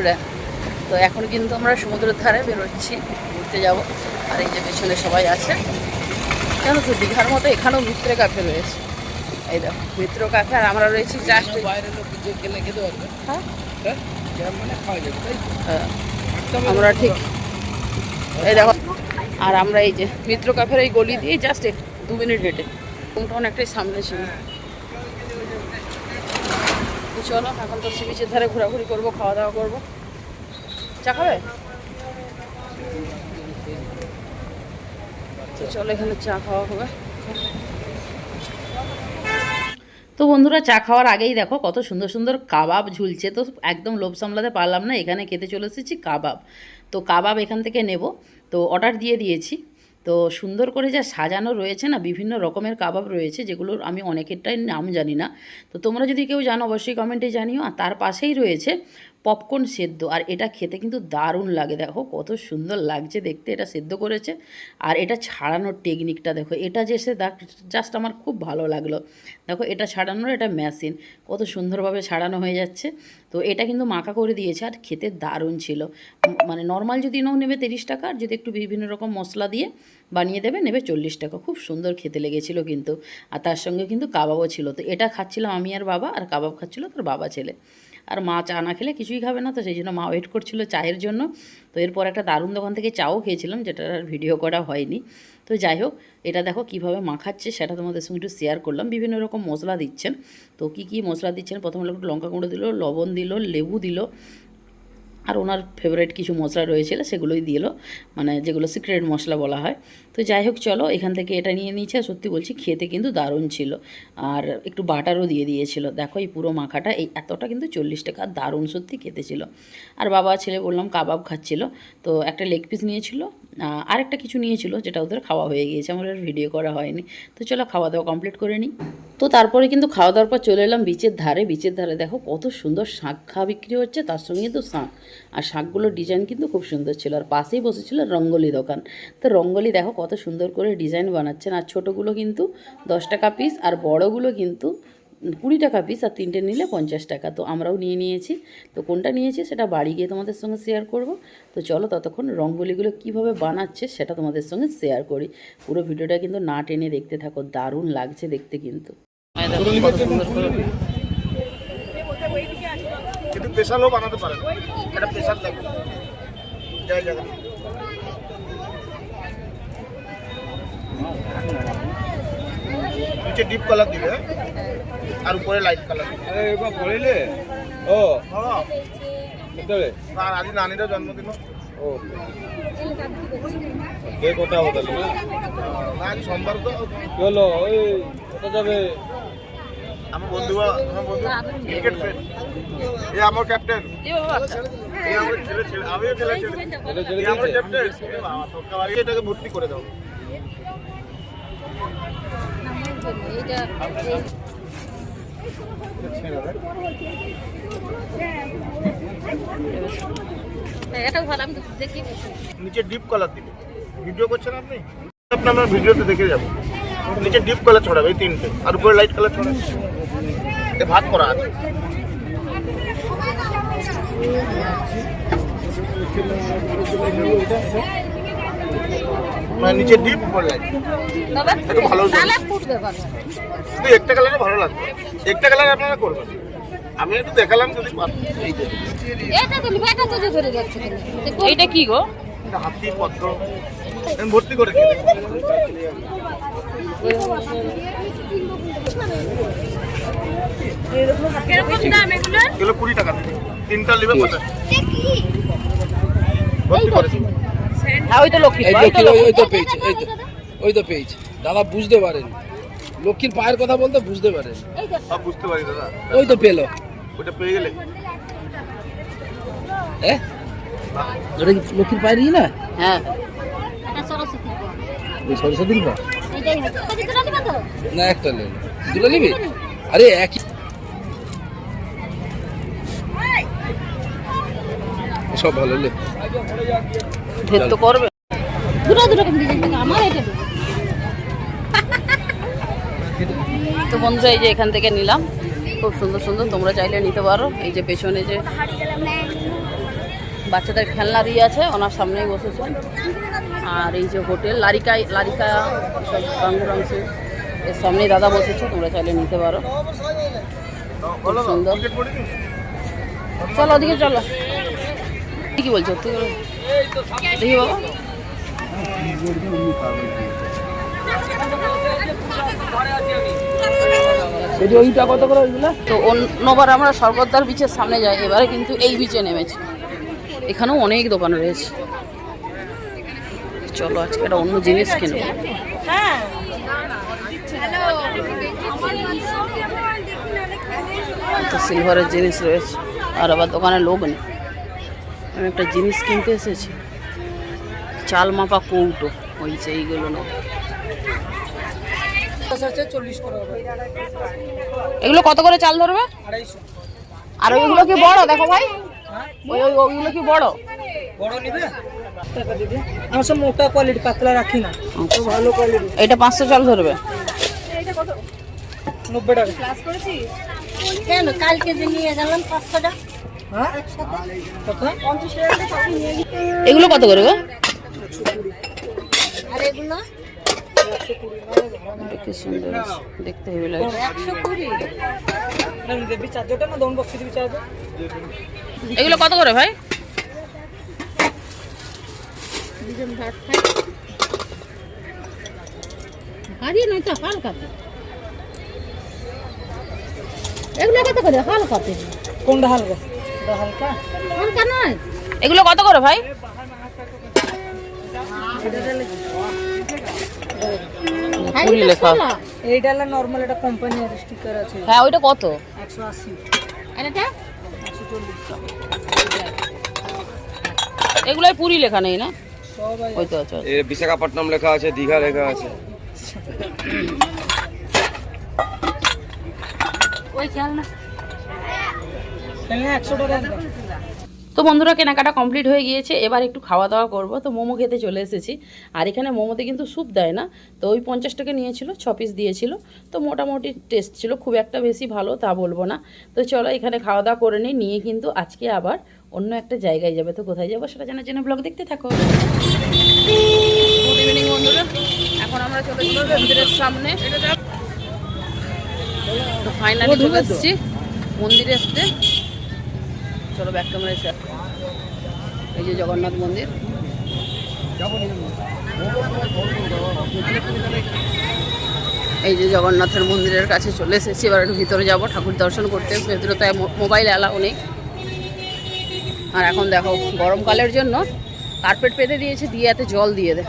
বন্ধুরা। তো এখন কিন্তু আমরা সমুদ্রের ধারে বেরোচ্ছি, ঘুরতে যাব। আর এই যে পেছনে সবাই আছে, জানো তো দীঘার মতো এখানেও মিত্র ক্যাফে রয়েছে। এই দেখো মিত্র ক্যাফে, আর আমরা রয়েছি জাস্ট বাইরের লোক যে গেলে খেতে পারবে। হ্যাঁ মানে খাওয়া যাবে তাই আমরা ঠিক এই দেখো। আর আমরা এই যে মিত্র ক্যাফের এই গলি দিয়ে জাস্ট 2 মিনিট হেঁটে, কোনটা অনেকটাই সামনে ছিল। চলো এখন তো সি বিচের ধারে ঘোরাঘুরি করবো, খাওয়া দাওয়া করবো। চা খাবে? তো চলো এখানে চা খাওয়া হবে। তো বন্ধুরা, চা খাওয়ার আগেই দেখো কত সুন্দর সুন্দর কাবাব ঝুলছে। তো একদম লোভ সামলাতে পারলাম না, এখানে খেতে চলে এসেছি কাবাব। তো কাবাব এখান থেকে নেব, তো অর্ডার দিয়ে দিয়েছি। তো সুন্দর করে যা সাজানো রয়েছে না, বিভিন্ন রকমের কাবাব রয়েছে, যেগুলোর আমি অনেকেরটাই নাম জানি না। তো তোমরা যদি কেউ জানো অবশ্যই কমেন্টে জানিও। আর তার পাশেই রয়েছে পপকর্ন সেদ্ধ, আর এটা খেতে কিন্তু দারুণ লাগে। দেখো কত সুন্দর লাগছে দেখতে, এটা সেদ্ধ করেছে। আর এটা ছাড়ানোর টেকনিকটা দেখো, এটা যে সে জাস্ট আমার খুব ভালো লাগলো। দেখো এটা ছাড়ানোর, এটা মেশিন, কত সুন্দরভাবে ছাড়ানো হয়ে যাচ্ছে। তো এটা কিন্তু মাখা করে দিয়েছে, আর খেতে দারুণ ছিল। মানে নর্মাল যদি নাও নেবে 30 টাকা, আর যদি একটু বিভিন্ন রকম মশলা দিয়ে বানিয়ে দেবে নেবে 40 টাকা। খুব সুন্দর খেতে লেগেছিলো কিন্তু। আর তার সঙ্গে কিন্তু কাবাবও ছিল। তো এটা খাচ্ছিলাম আমি আর বাবা, আর কাবাব খাচ্ছিল তার বাবা ছেলে। আর মা চা না খেলে কিছুই খাবে না, তো সেই জন্য মা ওয়েট করছিল চায়ের জন্য। তো এরপর একটা দারুণ দোকান থেকে চাও খেয়েছিলাম, যেটা আর ভিডিও করা হয়নি। তো যাই হোক, এটা দেখো কিভাবে মাখাচ্ছে সেটা তোমাদের সঙ্গে একটু শেয়ার করলাম। বিভিন্ন রকম মশলা দিচ্ছেন। তো কি কি মশলা দিচ্ছেন, প্রথমে একটু লঙ্কা গুঁড়ো দিল, লবণ দিল, লেবু দিল, আর ওনার ফেভারিট কিছু মশলা রয়েছিল সেগুলোই দিল, মানে যেগুলো সিক্রেট মশলা বলা হয়। তো যাই হোক চলো, এখান থেকে এটা নিয়ে নিয়েছে। আর সত্যি বলছি খেতে কিন্তু দারুণ ছিল। আর একটু বাটারও দিয়ে দিয়েছিল। দেখো এই পুরো মাখাটা এই এতটা কিন্তু 40 টাকা, দারুণ সত্যি খেতে ছিল। আর বাবা ছেলে বললাম কাবাব খাচ্ছিল। তো একটা লেগ পিস নিয়েছিল, আরেকটা কিছু নিয়েছিল, যেটা ওদের খাওয়া হয়ে গিয়েছে, আমার ভিডিও করা হয়নি। তো চলো খাওয়া দাওয়া কমপ্লিট করে নিই। তো তারপরে কিন্তু খাওয়া দাওয়ার পর চলে এলাম বিচের ধারে। বিচের ধারে দেখো কত সুন্দর শাঁখ খা বিক্রি হচ্ছে, তার সঙ্গে কিন্তু শাঁখ। আর শাঁখগুলোর ডিজাইন কিন্তু খুব সুন্দর ছিল। আর পাশেই বসেছিল রঙ্গোলি দোকান। তো রঙ্গোলি দেখো কত সুন্দর করে ডিজাইন বানাচ্ছেন। আর ছোটোগুলো কিন্তু 10 টাকা পিস, আর বড়গুলো কিন্তু 20 টাকা পিস, আর 3টে নিলে 50 টাকা। তো আমরাও নিয়ে নিয়েছি। তো কোনটা নিয়েছি সেটা বাড়ি গিয়ে তোমাদের সঙ্গে শেয়ার করব। তো চলো ততক্ষণ রঙ্গোলিগুলো কীভাবে বানাচ্ছে সেটা তোমাদের সঙ্গে শেয়ার করি। পুরো ভিডিওটা কিন্তু না টেনে দেখতে থাকো, দারুণ লাগছে দেখতে কিন্তু। কিন্তু স্পেশালও বানাতে পারেন, এটা স্পেশাল থাকে। জয় জগন্নাথ। নিচে ডিপ কালার দিবে আর উপরে লাইট কালার। আরে এবার পড়িলে ও হ্যাঁ কেতবে আর আজ নানির জন্মদিন। ও কে কোটা হলো না আজ সোমবার তো কি হলো, ওই কোথা যাবে? আমার বন্ধু ক্রিকেট ফ্রেন্ড, এই আমার ক্যাপ্টেন, এই আমার ছেলে ছেলে, আমিও ছেলে ছেলে, এই আমার ক্যাপ্টেন। বাবা তোকে বাড়ি এটাকে ভর্তি করে দাও। নিচে ডিপ কালার দিবে। ভিডিও করছেন আপনি, আপনার ভিডিওতে দেখে যাবো। নিচে ডিপ কালার ছড়াবে এই 3টে, আর উপরে লাইট কালার ছড়াবে। এ ভাগ করা আছে। মানে নিচে ডিপ উপরে লাইট, একটু ভালো একটা কালারে ভালো লাগবে। একটা কালারে আপনারা করবেন, আমি একটু দেখালাম যদি এইটা কি গো? হাতি পদ্ম ভর্তি করে এগুলো 20 টাকা, 3টা নেবে 50। ভর্তি করে ওই তো লক্ষ্মী, ওই তো পেজ দাদা বুঝতে পারেন, লক্ষ্মীর পায়ের কথা বলতে বুঝতে পারেন। সব বুঝতে পারি দাদা। ওই তো পেলো, ওটা পেয়ে গেলে ওটা কি লক্ষ্মীর পায়েরই না? হ্যাঁ সরস্বতীর পা না, একটা নেই, দুটো নিবি? আরে একই সব ভালো লে তো করবে। তো বন্ধুরা এই যে এখান থেকে নিলাম, খুব সুন্দর সুন্দর, তোমরা চাইলে নিতে পারো। এই যে পেছনে যে বাচ্চাদের খেলনা দিয়ে আছে, ওনার সামনেই বসেছে। আর এই যে হোটেল লারিকা সব গাঙ্গুরাংশ, এর সামনেই দাদা বসেছে, তোমরা চাইলে নিতে পারো। খুব সুন্দর। চলো ওদিকে চলো। কি বলছো তুই? দেখি বাবা। ওইটা কত করে ওইগুলো? তো অন্যবার আমরা স্বর্গদ্বার বিচের সামনে যাই, এবারে কিন্তু এই বিচে নেমেছি। এখানেও অনেক দোকান রয়েছে। চলো আজকে একটা অন্য জিনিস কিনবো। তো সিলভারের জিনিস রয়েছে, আর আবার দোকানে লোক নেই। আমি একটা জিনিস কিনতে এসেছি, চাল মাপা কৌটো, ওই যে এইগুলো নেব। এগুলো কত করে চাল ধরবে? 250। আর ওইগুলো কি বড়? দেখো ভাই, ওইগুলো কি বড়? বড় নিবে টাকা দিবে। আমার সব মোটা কোয়ালিটি, পাতলা রাখি না, তো ভালো কোয়ালিটি। এটা 500 চাল ধরবে। এটা কত? 90 টাকা। ক্লাস করেছি কেন? কালকে যে নিয়ে গেলাম 500 টাকা। হ্যাঁ কত? 50 টাকা সব নিয়ে গেছি। এগুলো কত করে গো? আর এগুলো 120। কি সুন্দর দেখতে হেভি লাগে। 120 না দেবি চার্জটা না দন বক্স দিবি চার্জ। এগুলো কত করে ভাই? দুজন ভাত খাই ভারী নয় তো হালকাতে। এগুলো কত করে? হালকাতে। কোনটা হালকা? এটা হালকা, হালকা নয়। এগুলো কত করে ভাই? পুরি লেখা। এইটা হলো নরমাল, এটা কোম্পানির স্টিকার আছে। হ্যাঁ ওইটা কত? 180। আর এটা 140। এগুলাই পুরি লেখা নেই না? সবাই ওই তো আচ্ছা। এ বিশাখাপট্টনম লেখা আছে, দীঘা লেখা আছে। ওই খেয়াল না, খেলনা 100 টাকা দাম। তো বন্ধুরা কেনাকাটা কমপ্লিট হয়ে গিয়েছে, এবার একটু খাওয়া দাওয়া করব। তো মোমো খেতে চলে এসেছি। আর এখানে মোমোতে কিন্তু স্যুপ দেয় না, তো ওই 50 টাকা নিয়েছিল, 6 পিস দিয়েছিল। তো মোটামুটি টেস্ট ছিল, খুব একটা বেশি ভালো তা বলবো না। তো চলো এখানে খাওয়া দাওয়া করে নিয়ে কিন্তু আজকে আবার অন্য একটা জায়গায় যাবে। তো কোথায় যাবো সেটা জানার জন্য ব্লগ দেখতে থাকো। গুড ইভিনিং বন্ধুরা, এখন আমরা চলে এসেছি মন্দিরের সামনে। তো ফাইনালি চলে এসেছি মন্দিরে আসতে। চলো ব্যাক ক্যামেরা এসে, এই যে জগন্নাথ মন্দির। এই যে জগন্নাথের মন্দিরের কাছে চলে এসেছি, এবার একটু ভিতরে যাবো ঠাকুর দর্শন করতে। ভেতরে তো মোবাইল অ্যালাউ নেই। আর এখন দেখো গরমকালের জন্য কার্পেট পেতে দিয়েছে, দিয়ে এতে জল দিয়ে দেয়।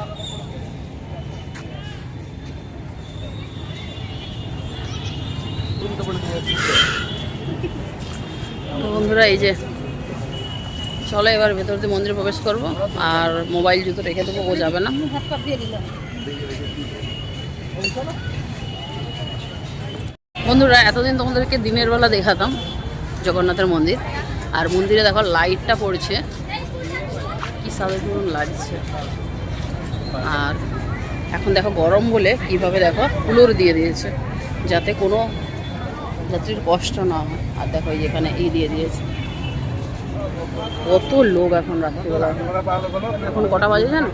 তো বন্ধুরা এই যে চলো এবার ভেতর দিয়ে মন্দিরে প্রবেশ করব। আর মোবাইল জুতো রেখে দেবো, ও যাবে না। বন্ধুরা এতদিন তোমাদেরকে দিনের বেলা দেখাতাম জগন্নাথের মন্দির, আর মন্দিরে দেখো লাইটটা পড়ছে, কি সাধারণ লাগছে। আর এখন দেখো গরম বলে কিভাবে দেখো কুলোর দিয়ে দিয়েছে, যাতে কোনো যাত্রীর কষ্ট না হয়। আর দেখো এখানে এই দিয়ে দিয়েছে। কত লোক এখন রাত্রিবেলা। এখন কটা বাজে জানো?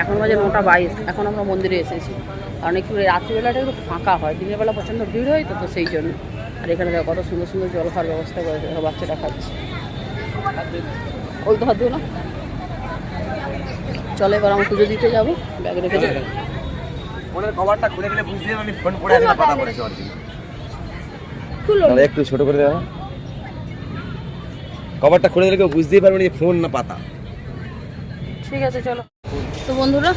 এখন বাজে 9:22। এখন আমরা মন্দিরে এসেছি, কারণ একটু রাত্রিবেলাটা একটু ফাঁকা হয়, দিনের বেলা প্রচণ্ড ভিড় হয়, তো সেই জন্য। আর এখানে দেখো কত সুন্দর সুন্দর জল খাওয়ার ব্যবস্থা করেছে, দেখো বাচ্চাটা খাচ্ছে। ওই তো হাত দিও না। চলো এবার আমরা পুজো দিতে যাবো, ব্যাগ রেখে যাবো। ফোনের কভারটা খুলে গেলে বুঝতে আমি ফোন পড়ে আছে না পাতা পড়েছে আর কি। একটু ছোট করে দাও, কভারটা খুলে দিলে কেউ বুঝতেই পারবে না যে ফোন না পাতা। ঠিক আছে চলো। তো বন্ধুরা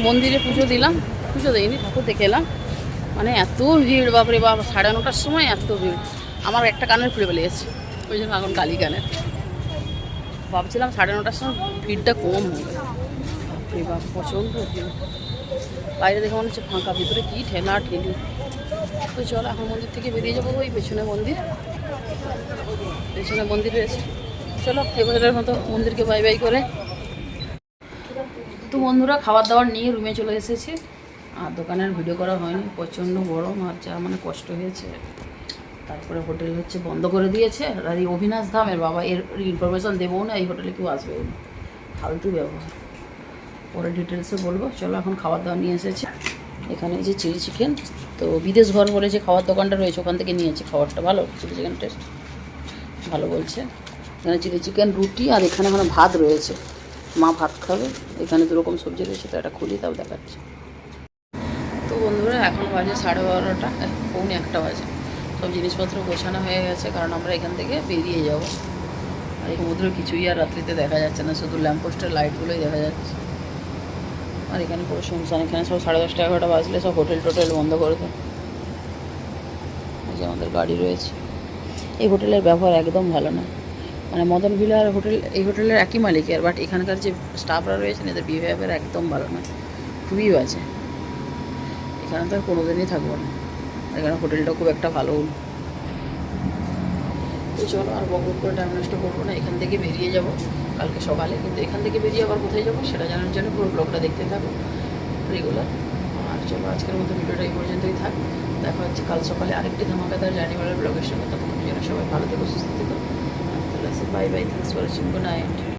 মন্দিরে পুজো দিলাম, পুজো দিইনি, ঠাকুর দেখে এলাম। মানে এত ভিড়, বাপরে বাপ, 9:30টার সময় এত ভিড়। আমার একটা কানের খুলে ফেলেছে, ওই জন্য এখন কালি কানের। ভাবছিলাম 9:30টার সময় ভিড়টা কম হবে, বাপরে বাপ প্রচণ্ড ভিড়। বাইরে দেখে মনে হচ্ছে ফাঁকা, ভিতরে কী ঠেলা ঠেলি। তো চলো এখন মন্দির থেকে বেরিয়ে যাবো। ওই পেছনে মন্দির, পেছনে মন্দির রয়েছে। চলো এবারের মতো মন্দিরকে বাই বাই করে। তো বন্ধুরা খাবার দাবার নিয়ে রুমে চলে এসেছি। আর দোকানের ভিডিও করা হয়নি, প্রচণ্ড গরম, আর যা মানে কষ্ট হয়েছে। তারপরে হোটেল হচ্ছে বন্ধ করে দিয়েছে। আর এই অভিনাশ ধামের বাবা এর ইনফরমেশান দেবো না, এই হোটেলে কেউ আসবে না, ফালতু ব্যবহার। পরে ডিটেলসে বলবো। চলো এখন খাবার দাবার নিয়ে এসেছে। এখানে এই যে চিলি চিকেন, তো বিদেশ ঘর বলে যে খাওয়ার দোকানটা রয়েছে ওখান থেকে নিয়েছি খাবারটা, ভালো চিলি চিকেন টেস্ট ভালো বলছে। এখানে চিলি চিকেন, রুটি, আর এখানে ভাত রয়েছে, মা ভাত খাবে। এখানে দুরকম সবজি রয়েছে, তো এটা খুলি তাও দেখাচ্ছি। তো বন্ধুরা এখন বাজে 12:30, পৌনে 1 বাজে। সব জিনিসপত্র গোছানো হয়ে গেছে, কারণ আমরা এখান থেকে বেরিয়ে যাব। আর এই সমুদ্র কিছুই আর রাত্রিতে দেখা যাচ্ছে না, শুধু ল্যাম্পপোস্টের লাইটগুলোই দেখা যাচ্ছে। আর এখানে পুরো শুনশান, এখানে সব 10:30 11টা বাজলে সব হোটেল টোটেল বন্ধ করে দেয়। এই যে আমাদের গাড়ি রয়েছে। এই হোটেলের ব্যবহার একদম ভালো না, মানে মদন ভিলার হোটেল, এই হোটেলের একই মালিকের, বাট এখানকার যে স্টাফরা রয়েছেন এদের বিহেভিয়ার একদম ভালো না, খুবই বাজে। এখানে তো আর কোনো দিনই থাকবো না, এখানে হোটেলটা খুব একটা ভালোও না। তো চলো আর বকবক করে টাইম নষ্ট করবো না, এখান থেকে বেরিয়ে যাব কালকে সকালে। কিন্তু এখান থেকে বেরিয়ে আবার কোথায় যাবো সেটা জানার জন্য পুরো ব্লগটা দেখতে থাকো রেগুলার। আর চলো আজকের মতো ভিডিওটা এই পর্যন্তই থাক। দেখা হচ্ছে কাল সকালে আরেকটি ধামাকাদার জার্নিওয়ালার ব্লগের সঙ্গে। তখন জন্য সবাই ভালো থেকো, সুস্থ থেকো। Bye bye, thanks for watching, good night.